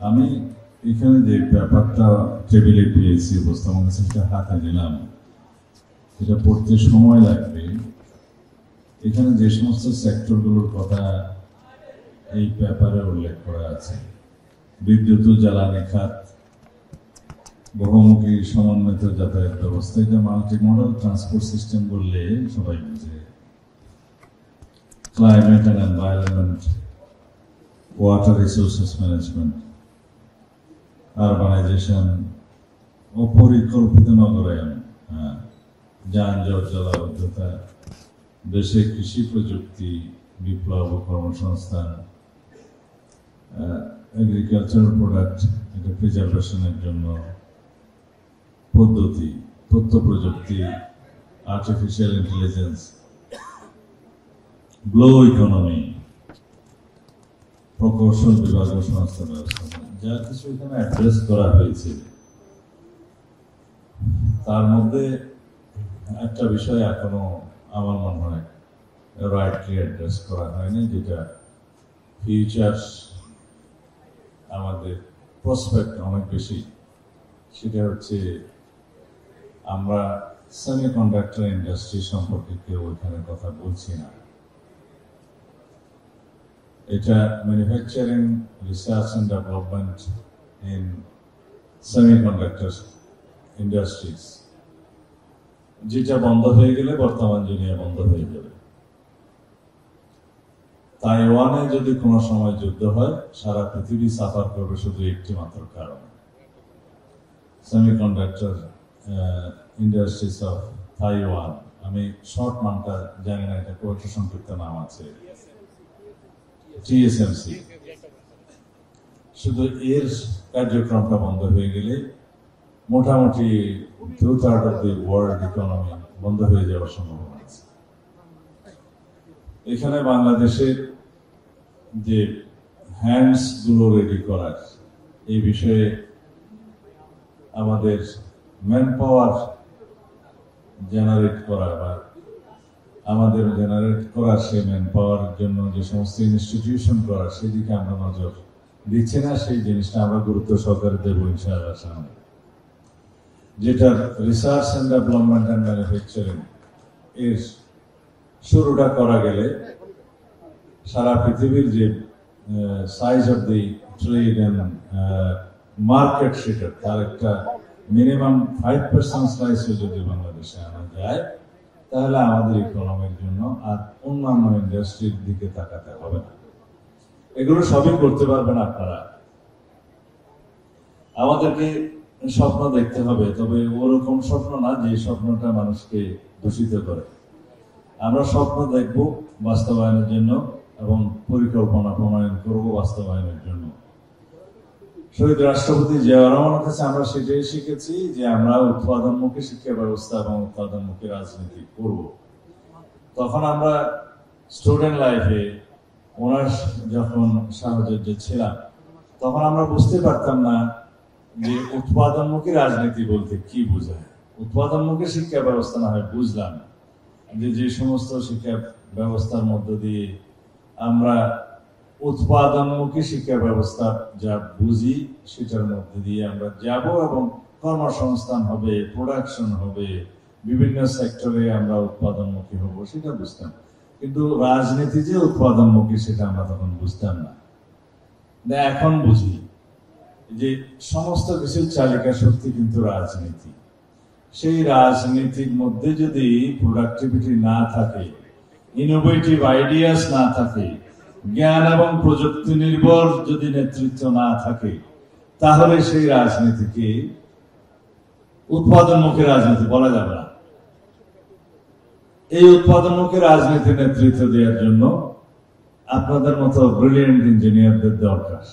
আমি এখানে যে ব্যাপারটা টেবিলে পেয়েছি উপস্থাপন সেটা হাতে নিলাম, এটা পড়তে সময় লাগবে। এখানে যে সমস্ত সেক্টরগুলোর কথা এই ব্যাপারে উল্লেখ করা আছে, বিদ্যুৎ ও জ্বালানি খাত, বহুমুখী সমন্বিত যাতায়াত ব্যবস্থা, এটা মাল্টি মডেল ট্রান্সপোর্ট সিস্টেম বললে সবাই বুঝে। Climate and environment, water resources management, urbanisation ও পরিকল্পিত নগরায়ন, যানজট জলাবদ্ধতা, দেশে কৃষি প্রযুক্তি বিপ্লব ও কর্মসংস্থান, এগ্রিকালচারাল প্রোডাক্ট এটা প্রিজার্ভেশনের জন্য পদ্ধতি, তথ্য প্রযুক্তি, আর্টিফিশিয়াল ইন্টেলিজেন্স, গ্লো ইকোনমি, প্রকৌশল বিভাগ ও সংস্থা ব্যবস্থাপনা, যা কিছু এখানে অ্যাড্রেস করা হয়েছে। তার মধ্যে একটা বিষয় এখনো আমার মনে হয় রাইটলি অ্যাড্রেস করা হয়নি, যেটা ফিউচার আমাদের প্রসপেক্ট অনেক বেশি। সেটা হচ্ছে আমরা সেমিকন্ডাক্টর ইন্ডাস্ট্রি সম্পর্কে কেউ এখানে কথা বলছি না। এটা manufacturing research and development in semiconductor industries, যেটা বন্ধ হয়ে গেলে বর্তমান দুনিয়া বন্ধ হয়ে যাবে। তাইওয়ানে যদি কোনো সময় যুদ্ধ হয়, সারা পৃথিবী সাফার করবে শুধু একটি মাত্র কারণ, সেমিকন্ডাক্টর ইন্ডাস্ট্রিজ অফ তাইওয়ান। আমি শর্ট নামটা জানি না, এটা কয়েকটা সংক্ষিপ্ত নাম আছে, TSMC। শুধু এর কার্যক্রমটা বন্ধ হয়ে গেলে মোটামুটি 2/3 অফ দি ওয়ার্ল্ড ইকোনমি বন্ধ হয়ে যাওয়ার সম্ভাবনা আছে। এখানে বাংলাদেশের যে হ্যান্ডস গুলো রেডি করার এই বিষয়ে আমাদের ম্যান পাওয়ার জেনারেট করা বা আমাদের জেনারেট করার সেই ম্যান পাওয়ার জন্য যে সমস্ত ইনস্টিটিউশন করার সেদিকে আমরা নজর দিচ্ছি না। সেই জিনিসটা আমরা গুরুত্ব সহকারে দেব ইনশাআল্লাহ সামনে। যেটা research and development and manufacturing এর শুরুটা করা গেলে সারা পৃথিবীর যে size of the trade and market সেটা তার একটা মিনিমাম 5% স্লাইসও যদি বাংলাদেশে আনা যায়, তাহলে আমাদের ইকোনমির জন্য আর অন্যান্য ইন্ডাস্ট্রির দিকে তাকাতে হবে না। এগুলো সবই করতে পারবেন আপনারা। আমাদেরকে স্বপ্ন দেখতে হবে, তবে ওরকম স্বপ্ন না যে স্বপ্নটা মানুষকে দূষিত করে। আমরা স্বপ্ন দেখব বাস্তবায়নের জন্য এবং পরিকল্পনা প্রণয়ন করব বাস্তবায়নের জন্য। শহীদ রাষ্ট্রপতি জিয়াউর রহমানের কাছে আমরা সেটাই শিখেছি যে আমরা উৎপাদনমুখী শিক্ষা ব্যবস্থা এবং উৎপাদনমুখী রাজনীতি করব। তখন আমরা স্টুডেন্ট লাইফে ওনার যখন সাহচর্যে ছিলাম, তখন আমরা বুঝতে পারতাম না যে উৎপাদনমুখী রাজনীতি বলতে কি বোঝায়। উৎপাদনমুখী শিক্ষা ব্যবস্থা না হয় বুঝলাম, যে সমস্ত শিক্ষা ব্যবস্থার মধ্য দিয়ে আমরা উৎপাদনমুখী শিক্ষা ব্যবস্থা যা বুঝি সেটার মধ্যে দিয়ে আমরা যাব এবং কর্মসংস্থান হবে, প্রোডাকশন হবে, বিভিন্ন সেক্টরে আমরা উৎপাদনমুখী হব, সেটা বুঝতাম। কিন্তু রাজনীতি যে উৎপাদনমুখী সেটা আমরা তখন বুঝতাম না। এখন বুঝি যে সমস্ত কিছুর চালিকা শক্তি কিন্তু রাজনীতি। সেই রাজনীতির মধ্যে যদি প্রোডাক্টিভিটি না থাকে, ইনোভেটিভ আইডিয়াস না থাকে, জ্ঞান এবং প্রযুক্তি নির্ভর যদি নেতৃত্ব না থাকে, তাহলে সেই রাজনীতিকে উৎপাদনমুখী রাজনীতি বলা যাবে না। এই উৎপাদনমুখী রাজনীতির নেতৃত্ব দেওয়ার জন্য আপনাদের মতো ব্রিলিয়েন্ট ইঞ্জিনিয়ারদের দরকার।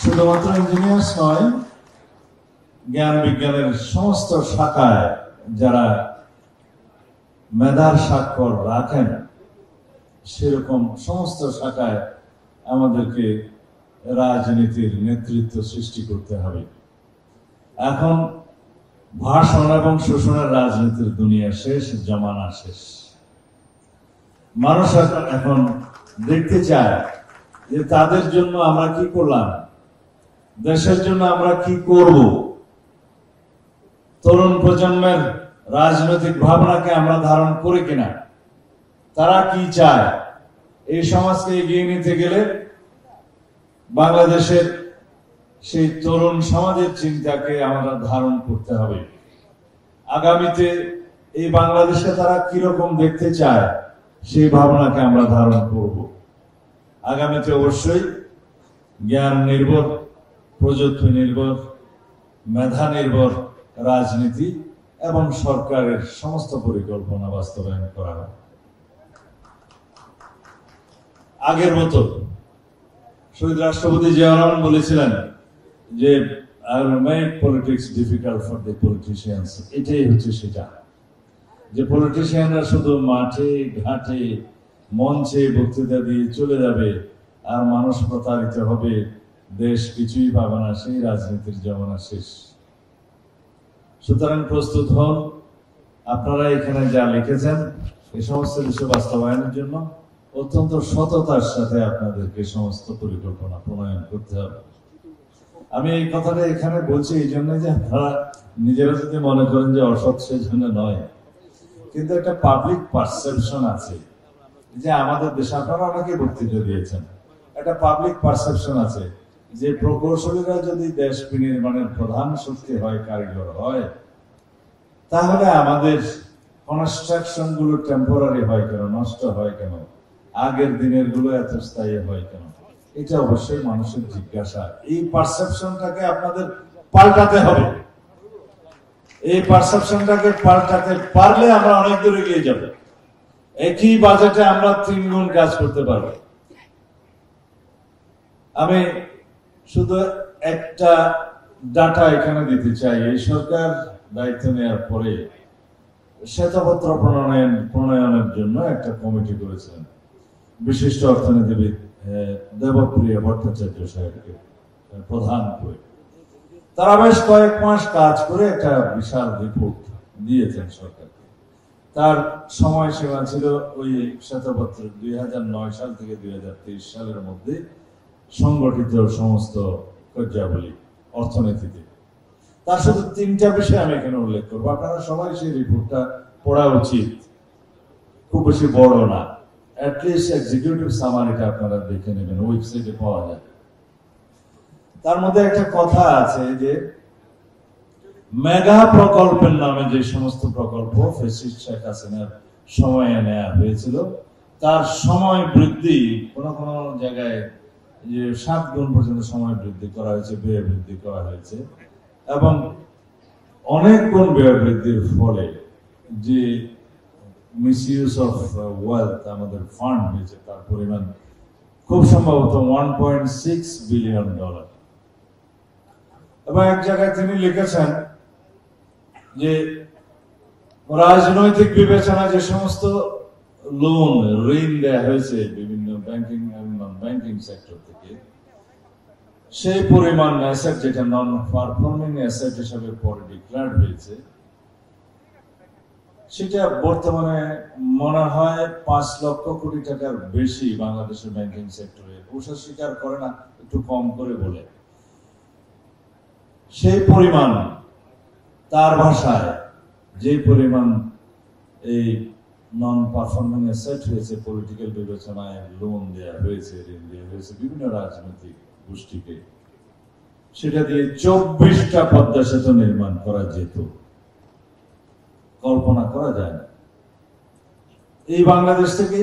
শুধুমাত্র ইঞ্জিনিয়ার্স নয়, জ্ঞান বিজ্ঞানের সমস্ত শাখায় যারা মেধার স্বাক্ষর রাখেন, সেরকম সমস্ত শাখায় আমাদেরকে রাজনীতির নেতৃত্ব সৃষ্টি করতে হবে। এখন ভাষণ এবং শোষণের রাজনীতির দুনিয়া শেষ, জমানা শেষ। মানুষ এখন দেখতে চায় যে তাদের জন্য আমরা কি করলাম, দেশের জন্য আমরা কি করব, তরুণ প্রজন্মের রাজনৈতিক ভাবনাকে আমরা ধারণ করি কিনা, তারা কি চায়, এই সমাজকে এগিয়ে নিতে গেলে বাংলাদেশের সেই তরুণ সমাজের চিন্তাকে আমরা ধারণ করতে হবে। আগামীতে এই বাংলাদেশে তারা কিরকম দেখতে চায় সেই ভাবনাকে আমরা ধারণ করব। আগামীতে অবশ্যই জ্ঞান নির্ভর, প্রযুক্তি নির্ভর, মেধা নির্ভর রাজনীতি এবং সরকারের সমস্ত পরিকল্পনা বাস্তবায়ন করা হবে। আগের মতো শহীদ রাষ্ট্রপতি জিয়াউর রহমান বলেছিলেন যে I will make politics difficult for the politicians. এটাই হচ্ছে সেটা, যে পলিটিশিয়ানরা শুধু মাঠে ঘাটে মঞ্চে বক্তৃতা দিয়ে চলে যাবে আর মানুষ প্রতারিত হবে, দেশ কিছুই পাবে না, সেই রাজনীতির জমানা শেষ। সুতরাং প্রস্তুত হন, আপনারা এখানে যা লিখেছেন এই সমস্ত বিষয় বাস্তবায়নের জন্য অত্যন্ত সততার সাথে আপনাদেরকে সমস্ত পরিকল্পনা প্রণয়ন করতে হবে। আমি এই কথাটা এখানে বলছি এই জন্য যে আপনারা নিজেরা যদি মনে করেন যে অসৎ সেজন্য নয়, কিন্তু একটা পাবলিক পারসেপশন আছে যে আমাদের দেশে, আপনারা অনেকে বক্তৃতা দিয়েছেন, একটা পাবলিক পারসেপশন আছে যে প্রকৌশলীরা যদি দেশ বিনির্মাণের প্রধান শক্তি হয়, কারিগর হয়, তাহলে আমাদের কনস্ট্রাকশন গুলো টেম্পোরারি হয় কেন, নষ্ট হয় কেন, আগের দিনের গুলো এত স্থায়ী হয় কেন? এটা অবশ্যই মানুষের জিজ্ঞাসা। এই পারসেপশনটাকে আপনাদের পাল্টাতে হবে। এই পারসেপশনটাকে পাল্টাতে পারলে আমরা অনেক দূর এগিয়ে যাব। একই বাজেটে আমরা 3 গুণ কাজ করতে পারব। আমি শুধু একটা ডাটা এখানে দিতে চাই। এই সরকার দায়িত্ব নেওয়ার পরে শ্বেতপত্র প্রণয়নের জন্য একটা কমিটি করেছিলেন বিশিষ্ট অর্থনীতিবিদ দেবপ্রিয় ভট্টাচার্য সাহেবকে প্রধান করে। তারা বেশ কয়েক মাস কাজ করে একটা বিশাল রিপোর্ট দিয়েছেন সরকারকে। তার সময়সীমা ছিল ওই শ্বেতপত্র 2009 সাল থেকে 2023 সালের মধ্যে সংগঠিত সমস্ত কার্যাবলী অর্থনীতিতে। তার শুধু 3টা বিষয় আমি এখানে উল্লেখ করবো, আপনারা সবাই সেই রিপোর্টটা পড়া উচিত, খুব বেশি বড় না, অ্যাটলিস্ট এক্সিকিউটিভ সামারিটা আপনারা দেখে নেবেন, ওয়েবসাইটে পাওয়া যায়। তার মধ্যে একটা কথা আছে যে মেগা প্রকল্পের নামে যে সমস্ত প্রকল্প ফ্যাসিস্ট শেখ হাসিনার সময়ে নেওয়া হয়েছিল, তার সময় বৃদ্ধি কোন কোন জায়গায় যে 7 গুণ পর্যন্ত সময় বৃদ্ধি করা হয়েছে, ব্যয় বৃদ্ধি করা হয়েছে, এবং অনেক গুণ ব্যয় বৃদ্ধির ফলে যে মিসইউজ অফ ওয়েলথ আমাদের ফান্ড হয়েছে তার পরিমাণ খুব সম্ভবত $1.6 বিলিয়ন। এবং এক জায়গায় তিনি লিখেছেন যে রাজনৈতিক বিবেচনা যে সমস্ত লোন ঋণ দেওয়া হয়েছে বিভিন্ন ব্যাংকিং এবং নন ব্যাংকিং সেক্টর থেকে, সেই পরিমাণ অ্যাসেট যেটা নন পারফর্মিং অ্যাসেট হিসাবে পরে ডিক্লেয়ার্ড হয়েছে, সেটা বর্তমানে মনে হয় 5 লক্ষ কোটি টাকার বেশি বাংলাদেশের ব্যাংকিং সেক্টরে। ওসব স্বীকার করে না, একটু কম করে বলে। সেই পরিমাণ, তার ভাষায় যে পরিমাণ এই নন পারফর্মিং অ্যাসেট হয়েছে, পলিটিক্যাল বিবেচনায় লোন দেওয়া হয়েছে, ঋণ দেওয়া হয়েছে বিভিন্ন রাজনৈতিক গোষ্ঠীকে, সেটা দিয়ে 24টা পদ্মা সেতু নির্মাণ করা যেত। কল্পনা করা যায় না। এই বাংলাদেশ থেকে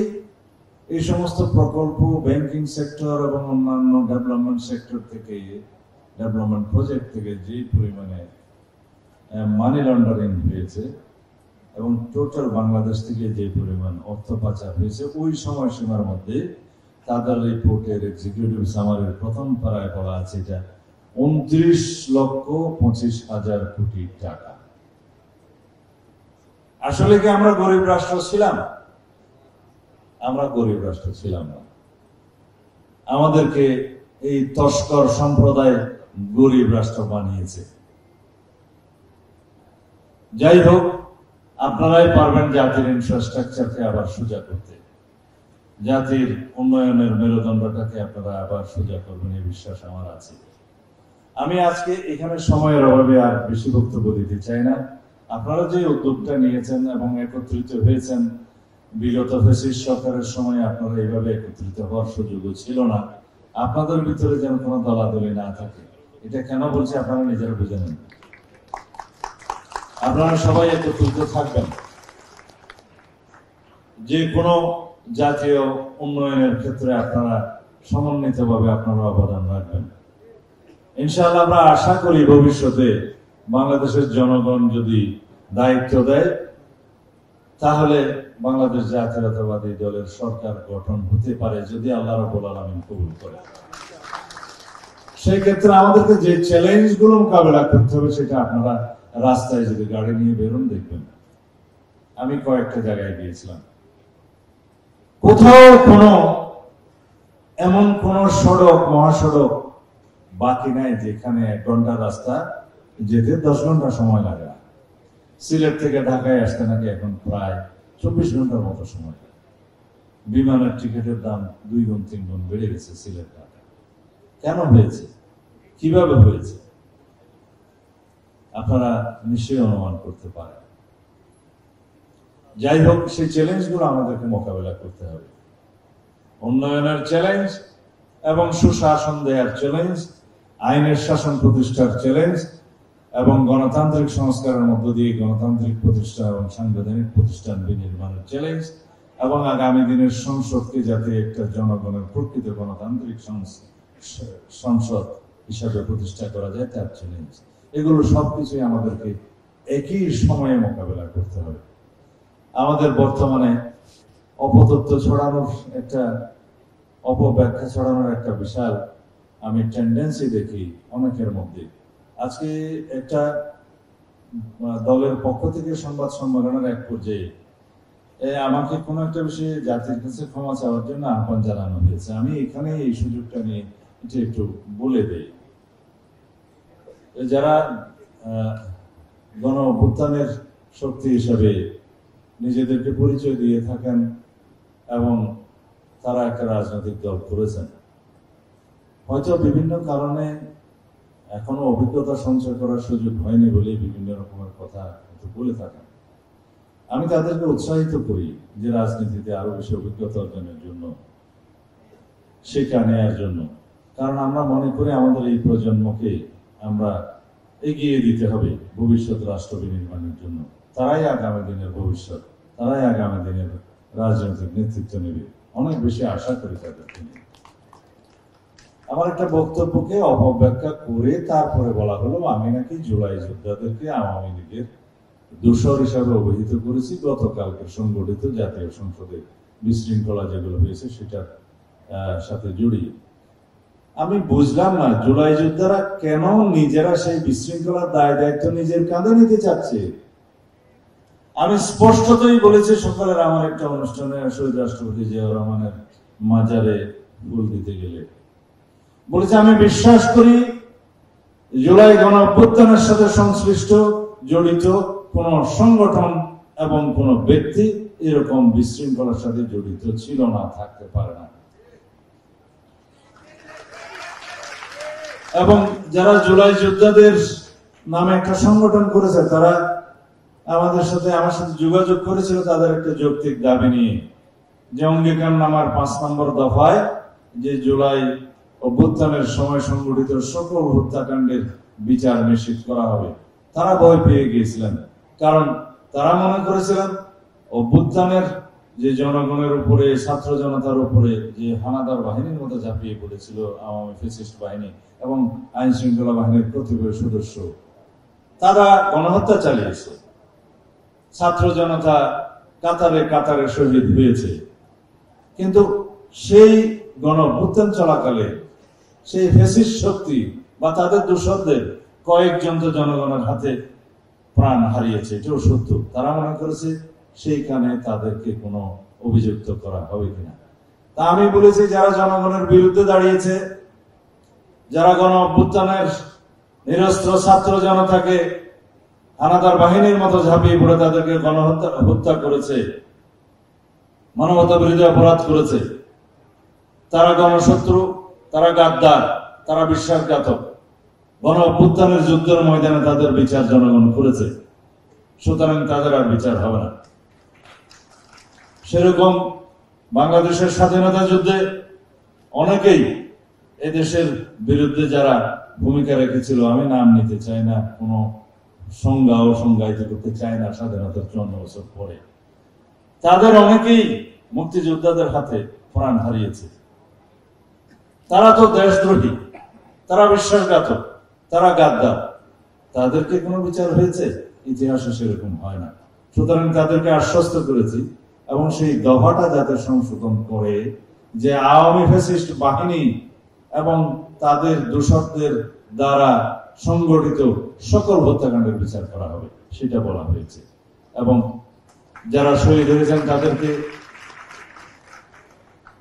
এই সমস্ত প্রকল্প ব্যাংকিং সেক্টর এবং অন্যান্য ডেভেলপমেন্ট সেক্টর থেকে, ডেভেলপমেন্ট প্রজেক্ট থেকে যে পরিমাণে মানি লন্ডারিং হয়েছে এবং টোটাল বাংলাদেশ থেকে যে পরিমাণ অর্থ পাচার হয়েছে, ওই সময়সীমার মধ্যে তাদের রিপোর্টের এক্সিকিউটিভ সামারির প্রথম পারায় বলা আছে এটা 29,25,000 কোটি টাকা। আসলে কি আমরা গরিব রাষ্ট্র ছিলাম? আমরা গরিব রাষ্ট্র ছিলাম না। আমাদেরকে এই তস্কর সম্প্রদায় গরিব রাষ্ট্র বানিয়েছে। যাই হোক, আপনারাই পারবেন জাতির ইনফ্রাস্ট্রাকচারকে আবার সোজা করতে। জাতির উন্নয়নের মেরুদণ্ডটাকে আপনারা আবার সোজা করবেন এই বিশ্বাস আমার আছে। আমি আজকে এখানে সময়ের অভাবে আর বেশি বক্তব্য দিতে চাই না। আপনারা যে উদ্যোগটা নিয়েছেন এবং একত্রিত হয়েছেন, বিগত ফ্যাসিস্ট সরকারের সময় আপনারা এইভাবে একত্রিত হওয়ার সুযোগও ছিল না। আপনাদের ভিতরে যেন কোনো দলাদলি না থাকে, এটা কেন বলছি আপনারা নিজেরা বুঝে নেন। আপনারা সবাই একত্রিত থাকবেন, যে কোনো জাতীয় উন্নয়নের ক্ষেত্রে আপনারা সমন্বিতভাবে আপনারা অবদান রাখবেন। ইনশাআল্লাহ আমরা আশা করি ভবিষ্যতে বাংলাদেশের জনগণ যদি দায়িত্ব দেয়, তাহলে বাংলাদেশ জাতীয়তাবাদী দলের সরকার গঠন হতে পারে, যদি আল্লাহ রাব্বুল আলামিন কবুল করে। সেই ক্ষেত্রে আমাদেরকে যে চ্যালেঞ্জগুলো মোকাবেলা করতে হবে, সেটা আপনারা রাস্তায় যদি গাড়ি নিয়ে বেরোন দেখবেন। আমি কয়েকটা জায়গায় গিয়েছিলাম, কোথাও এমন কোন সড়ক, মহাসড়ক বাকি নাই যেখানে 1 ঘন্টা রাস্তা যেতে 10 ঘন্টা সময় লাগে। সিলেট থেকে ঢাকায় আসতে নাকি এখন প্রায় 24 ঘন্টার মতো সময় লাগে। বিমানের টিকিটের দাম 2 গুণ 3 গুণ বেড়ে গেছে সিলেট ঢাকা। কেন হয়েছে, কিভাবে হয়েছে, আপনারা নিশ্চয়ই অনুমান করতে পারেন। যাই হোক, সেই চ্যালেঞ্জগুলো আমাদেরকে মোকাবেলা করতে হবে। উন্নয়নের চ্যালেঞ্জ এবং সুশাসন দেওয়ার চ্যালেঞ্জ, আইনের শাসন প্রতিষ্ঠার চ্যালেঞ্জ এবং গণতান্ত্রিক সংস্কারের মধ্য দিয়ে গণতান্ত্রিক প্রতিষ্ঠান এবং সাংবিধানিক প্রতিষ্ঠান বিনির্মাণের চ্যালেঞ্জ এবং আগামী দিনের সংসদকে যাতে একটা জনগণের প্রকৃত গণতান্ত্রিক সংসদ হিসাবে প্রতিষ্ঠা করা যায় তার চ্যালেঞ্জ। এগুলো সবকিছুই আমাদেরকে একই সময়ে মোকাবেলা করতে হবে। আমাদের বর্তমানে অপতথ্য ছড়ানোর একটা, অপব্যাখ্যা ছড়ানোর একটা বিশাল আমি টেন্ডেন্সি দেখি অনেকের মধ্যে। আজকে একটা দলের পক্ষ থেকে সংবাদ সম্মেলনের এক পর্যায়ে আমাকে কোন একটা বিষয়ে জাতির কাছে ক্ষমা চাওয়ার জন্য আহ্বান জানানো হয়েছে। আমি এখানে এই সুযোগটা নিয়ে এটা একটু বলে দেই। যারা গণ অভ্যুত্থানের শক্তি হিসাবে নিজেদেরকে পরিচয় দিয়ে থাকেন এবং তারা একটা রাজনৈতিক দল করেছেন, হয়তো বিভিন্ন কারণে এখনো অভিজ্ঞতা সঞ্চয় করার সুযোগ হয়নি বলে বিভিন্ন রকমের কথা বলে থাকেন। আমি তাদেরকে উৎসাহিত করি যে রাজনীতিতে আরো বেশি অভিজ্ঞতা অর্জনের জন্য, শেখা নেয়ার জন্য। কারণ আমরা মনে করি আমাদের এই প্রজন্মকে আমরা এগিয়ে দিতে হবে ভবিষ্যৎ রাষ্ট্র বিনির্মাণের জন্য। তারাই আগামী দিনের ভবিষ্যৎ, তারাই আগামী দিনের রাজনৈতিক নেতৃত্ব নেবে। অনেক বেশি আশা করি তাদেরকে নিয়ে। আমার একটা বক্তব্যকে অপব্যাখ্যা করে তারপরে বলা হলো আমি নাকি জুলাই যোদ্ধাদেরকে আওয়ামী লীগের দোসর হিসাবে অভিহিত করেছি গতকালকে সংগঠিত জাতীয় সংসদে বিশৃঙ্খলা যেগুলো হয়েছে সেটার সাথে জড়িয়ে। আমি বুঝলাম না জুলাই যোদ্ধারা কেন নিজেরা সেই বিশৃঙ্খলার দায় দায়িত্ব নিজের কাঁধে নিতে চাচ্ছে। আমি স্পষ্টতই বলেছি সকালের আমার একটা অনুষ্ঠানে শহীদ রাষ্ট্রপতি জিয়াউর রহমানের মাজারে ফুল দিতে গেলে বলেছে, আমি বিশ্বাস করি জুলাই গণ অভ্যুত্থানের সাথে সংশ্লিষ্ট জড়িত কোন সংগঠন এবং কোন ব্যক্তি এরকম বিশৃঙ্খলার সাথে জড়িত ছিল না, থাকতে পারে না। এবং যারা জুলাই যোদ্ধাদের নামে একটা সংগঠন করেছে তারা আমার সাথে যোগাযোগ করেছিল তাদের একটা যৌক্তিক দাবি নিয়ে, যে অঙ্গীকার নামার 5 নম্বর দফায় যে জুলাই অভ্যুত্থানের সময় সংগঠিত সকল হত্যাকাণ্ডের বিচার নিশ্চিত করা হবে। তারা ভয় পেয়ে গিয়েছিলেন, কারণ তারা মনে করেছিলেন অভ্যুত্থানের যে জনগণের উপরে, ছাত্র জনতার উপরে যে হানাদার বাহিনীর মতো ঝাঁপিয়ে পড়েছিল আওয়ামী ফ্যাসিস্ট বাহিনী এবং আইন শৃঙ্খলা বাহিনীর প্রতিপক্ষ সদস্য, তারা গণহত্যা চালিয়েছে। ছাত্র জনতা কাতারে কাতারে শহীদ হয়েছে, কিন্তু সেই গণ অভ্যুত্থান চলাকালে সেই ফ্যাসিস্ট শক্তি বা তাদের দোসরদের কয়েকজন তো জনগণের হাতে প্রাণ হারিয়েছে, এটাও সত্য। তারা মনে করেছে সেইখানে তাদেরকে কোনো অভিযুক্ত করা হবে কিনা। তা আমি বলেছি যারা জনগণের বিরুদ্ধে দাঁড়িয়েছে, যারা গণ অভ্যুত্থানের নিরস্ত্র ছাত্র জনতাকে হানাদার বাহিনীর মতো ঝাঁপিয়ে পড়ে তাদেরকে গণহত্যা করেছে, মানবতা বিরোধী অপরাধ করেছে, তারা গণশত্রু, তারা গাদ্দার, তারা বিশ্বাসঘাতক। গণ অভ্যুত্থানের যুদ্ধের ময়দানে তাদের বিচার জনগণ করেছে, সুতরাং তাদের আর বিচার হবে না। সেরকম বাংলাদেশের স্বাধীনতা যুদ্ধে অনেকেই এদেশের বিরুদ্ধে যারা ভূমিকা রেখেছিল, আমি নাম নিতে চাই না, কোনো সংজ্ঞা ও সংজ্ঞায়িত করতে চাই না, স্বাধীনতার 54 বছর পরে তাদের অনেকেই মুক্তিযোদ্ধাদের হাতে প্রাণ হারিয়েছে। তারা তো দেশদ্রোহী, তারা বিশ্বাসঘাতক, তারা গাদ্দার। তাদেরকে কোনো বিচার হয়েছে? ইতিহাসে সেরকম হয় না। সুতরাং তাদেরকে আশ্বস্ত করেছি এবং সেই দফাটা যাতে সংশোধন করে যে আওয়ামী ফ্যাসিস্ট বাহিনী এবং তাদের দোষকদের দ্বারা সংগঠিত সকল হত্যাকাণ্ডের বিচার করা হবে, সেটা বলা হয়েছে। এবং যারা শহীদ হয়েছেন তাদেরকে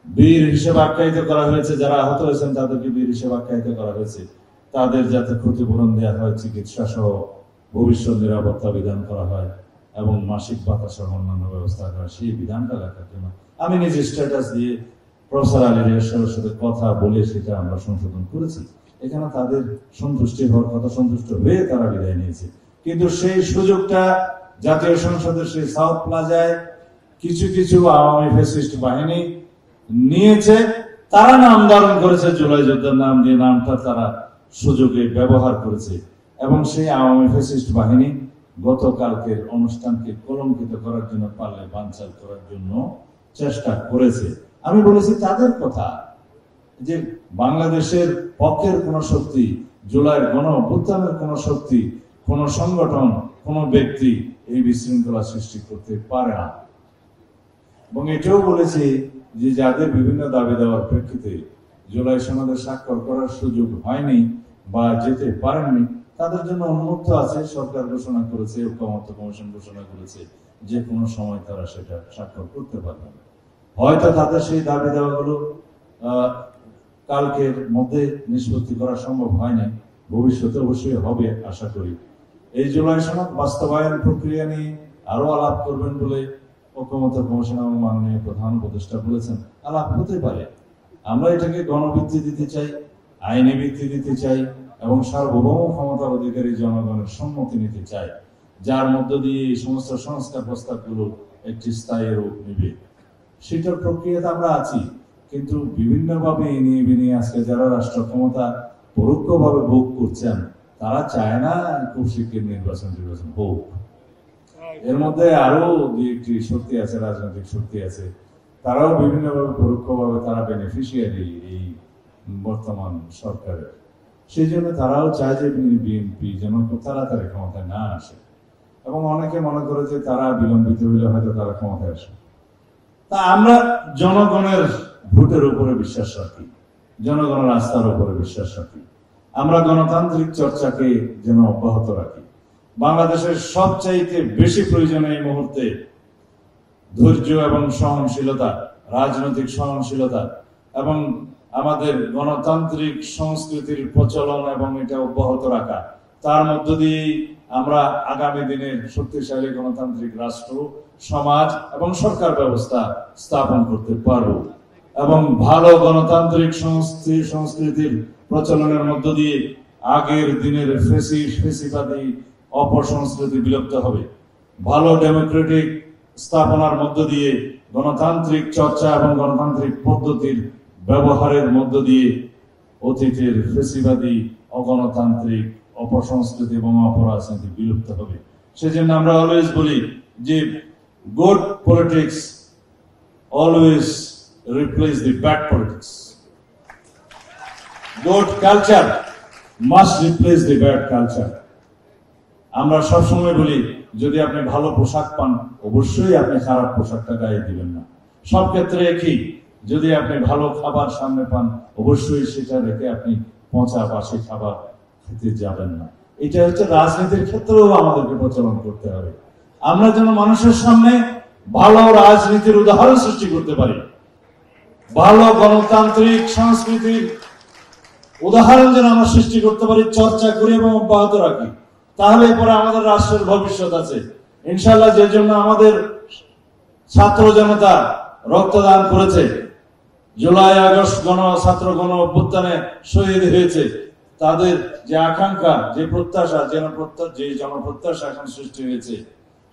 বীর হিসেবে আখ্যায়িত করা হয়েছে, যারা আহত হয়েছেন তাদেরকে বীর হিসেবে আখ্যায়িত করা হয়েছে। তাদের যাতে ক্ষতিপূরণ দেওয়া হয়, চিকিৎসা সহ ভবিষ্যৎ নিরাপত্তা বিধান করা হয় এবং মাসিক ভাতা সহ অন্যান্য ব্যবস্থা করা, সেই বিধানটা রাখার জন্য আমি নিজে স্ট্যাটাস দিয়ে প্রফেসর আলী রিয়াজের সাথে কথা বলে সেটা আমরা সংশোধন করেছি। এখানে তাদের সন্তুষ্টি হওয়ার কথা, সন্তুষ্ট হয়ে তারা বিদায় নিয়েছে। কিন্তু সেই সুযোগটা জাতীয় সংসদের সেই সাউথ প্লাজায় কিছু কিছু আওয়ামী ফ্যাসিস্ট বাহিনী নিয়েছে। তারা নাম ধারণ করেছে জুলাই যোদ্ধার নাম দিয়ে, নামটা তারা সুযোগে ব্যবহার করেছে এবং সেই আওয়ামী ফ্যাসিস্ট বাহিনী গতকালকের অনুষ্ঠানকে কলঙ্কিত করার জন্য, পারলে বানচাল করার জন্য চেষ্টা করেছে। আমি বলেছি তাদের কথা যে বাংলাদেশের পক্ষের কোন শক্তি, জুলাইয়ের গণ অভ্যুত্থানের কোন শক্তি, কোন সংগঠন, কোন ব্যক্তি এই বিশৃঙ্খলা সৃষ্টি করতে পারে না। এবং এটাও বলেছি যে যাদের বিভিন্ন দাবি দেওয়ার প্রেক্ষিতে জুলাই সনদে স্বাক্ষর করার সুযোগ হয়নি বা যেতে পারেননি, তাদের জন্য উন্মুক্ত আছে। সরকার ঘোষণা করেছে, ঐক্যমত্য কমিশন ঘোষণা করেছে, যে কোনো সময় তারা সেটা স্বাক্ষর করতে পারবেন। হয়তো তাদের সেই দাবি দেওয়াগুলো কালকের মধ্যে নিষ্পত্তি করা সম্ভব হয়নি, ভবিষ্যতে অবশ্যই হবে আশা করি। এই জুলাই সনদ বাস্তবায়ন প্রক্রিয়া নিয়ে আরো আলাপ করবেন বলে ঐক্যমত্য কমিশন এবং মাননীয় প্রধান উপদেষ্টা বলেছেন। আলাপ হতে পারে। আমরা এটাকে গণভিত্তি দিতে চাই, আইনি ভিত্তি দিতে চাই এবং সার্বভৌম ক্ষমতার অধিকারী জনগণের সম্মতি নিতে চাই, যার মধ্য দিয়ে এই সমস্ত সংস্কার প্রস্তাবগুলো একটি স্থায়ী রূপ নেবে। সেটার প্রক্রিয়াতে আমরা আছি, কিন্তু বিভিন্নভাবে এনিয়ে বিনিয়ে আজকে যারা রাষ্ট্র ক্ষমতা পরোক্ষভাবে ভোগ করছেন, তারা চায় না খুব শীঘ্র নির্বাচন হোক। এর মধ্যে আরো দুই একটি শক্তি আছে, রাজনৈতিক শক্তি আছে, তারাও বিভিন্নভাবে পরোক্ষভাবে তারা বেনিফিশিয়ারি এই বর্তমান সরকারের। সেই জন্য তারাও চায় যে বিএনপি যেন খুব তাড়াতাড়ি ক্ষমতায় না আসে, এবং অনেকে মনে করে যে তারা বিলম্বিত হইলে হয়তো তারা ক্ষমতায় আসে। তা আমরা জনগণের ভোটের উপরে বিশ্বাস রাখি, জনগণের আস্থার উপরে বিশ্বাস রাখি। আমরা গণতান্ত্রিক চর্চাকে যেন অব্যাহত রাখি। বাংলাদেশের সবচাইতে বেশি প্রয়োজন এই মুহূর্তে ধৈর্য এবং সহনশীলতা, রাজনৈতিক সহনশীলতা এবং আমাদের গণতান্ত্রিক সংস্কৃতির প্রচলন এবং এটা অব্যাহত রাখা। তার মধ্য দিয়ে আমরা আগামী দিনের শক্তিশালী গণতান্ত্রিক রাষ্ট্র, সমাজ এবং সরকার ব্যবস্থা স্থাপন করতে পারব এবং ভালো গণতান্ত্রিক সংস্কৃতির প্রচলনের মধ্য দিয়ে আগের দিনের ফেসিবাদী অপসংস্কৃতি বিলুপ্ত হবে। ভালো ডেমোক্রেটিক স্থাপনার মধ্য দিয়ে গণতান্ত্রিক চর্চা এবং গণতান্ত্রিক পদ্ধতির ব্যবহারের মধ্য দিয়ে অতীতের ফেসিবাদী অগণতান্ত্রিক অপসংস্কৃতি এবং অপরাজনীতি বিলুপ্ত হবে। সেজন্য আমরা অলওয়েজ বলি যে good politics always replace the bad politics, good culture must replace the bad culture. আমরা সবসময় বলি যদি আপনি ভালো পোশাক পান, অবশ্যই আপনি খারাপ পোশাকটা গায়ে দিবেন না। সব ক্ষেত্রে একই, যদি আপনি ভালো খাবার সামনে পান, অবশ্যই সেটা রেখে আপনি পচা বাসি খাবার খেতে যাবেন না। এটা হচ্ছে রাজনীতির ক্ষেত্রেও আমাদেরকে প্রচলন করতে হবে। আমরা যেন মানুষের সামনে ভালো রাজনীতির উদাহরণ সৃষ্টি করতে পারি, ভালো গণতান্ত্রিক সংস্কৃতির উদাহরণ যেন আমরা সৃষ্টি করতে পারি, চর্চা করি এবং অব্যাহত রাখি। তাহলে পরে আমাদের রাষ্ট্রের ভবিষ্যৎ আছে ইনশাআল্লাহ, যে জন্য আমাদের ছাত্র জনতা রক্তদান করেছে, জুলাই আগস্ট ছাত্র গণ অভ্যুত্থানে শহীদ হয়েছে, তাদের যে আকাঙ্ক্ষা, যে প্রত্যাশা, যে জনপ্রত্যাশা এখন সৃষ্টি হয়েছে,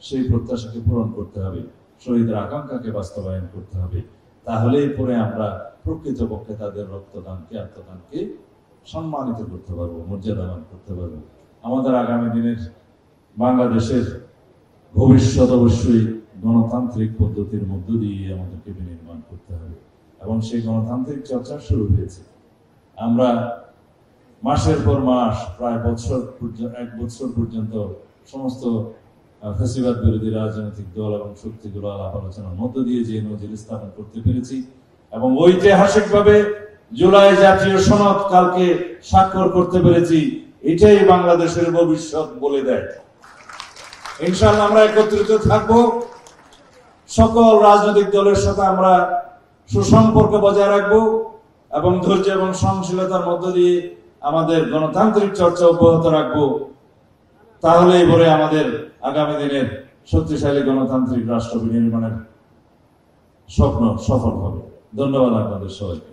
সেই প্রত্যাশাকে পূরণ করতে হবে, শহীদের আকাঙ্ক্ষাকে বাস্তবায়ন করতে হবে। তাহলেই পরে আমরা প্রকৃতপক্ষে তাদের রক্তদানকে, আত্মদানকে সম্মানিত করতে পারবো, মর্যাদাবান করতে পারবো। আমাদের আগামী দিনের বাংলাদেশের ভবিষ্যৎ অবশ্যই গণতান্ত্রিক পদ্ধতির মধ্য দিয়ে আমাদেরকে বিনির্মাণ করতে হবে, এবং সেই গণতান্ত্রিক চর্চা শুরু হয়েছে। আমরা মাসের পর মাস, প্রায় এক বছর পর্যন্ত সমস্ত ফ্যাসিবাদ বিরোধী রাজনৈতিক দল এবং শক্তিগুলো আলাপ আলোচনার মধ্য দিয়ে যে নজির স্থাপন করতে পেরেছি, এবং ঐতিহাসিকভাবে জুলাই জাতীয় সনদ কালকে স্বাক্ষর করতে পেরেছি, এটাই বাংলাদেশের ভবিষ্যৎ বলে দেয়। ইনশাআল্লাহ আমরা একত্রিত থাকবো, সকল রাজনৈতিক দলের সাথে আমরা সুসম্পর্ক বজায় রাখবো, এবং ধৈর্য এবং সহনশীলতার মধ্য দিয়ে আমাদের গণতান্ত্রিক চর্চা অব্যাহত রাখবো। তাহলেই পরে আমাদের আগামী দিনের শক্তিশালী গণতান্ত্রিক রাষ্ট্র বিনির্মাণের স্বপ্ন সফল হবে। ধন্যবাদ আপনাদের সবাইকে।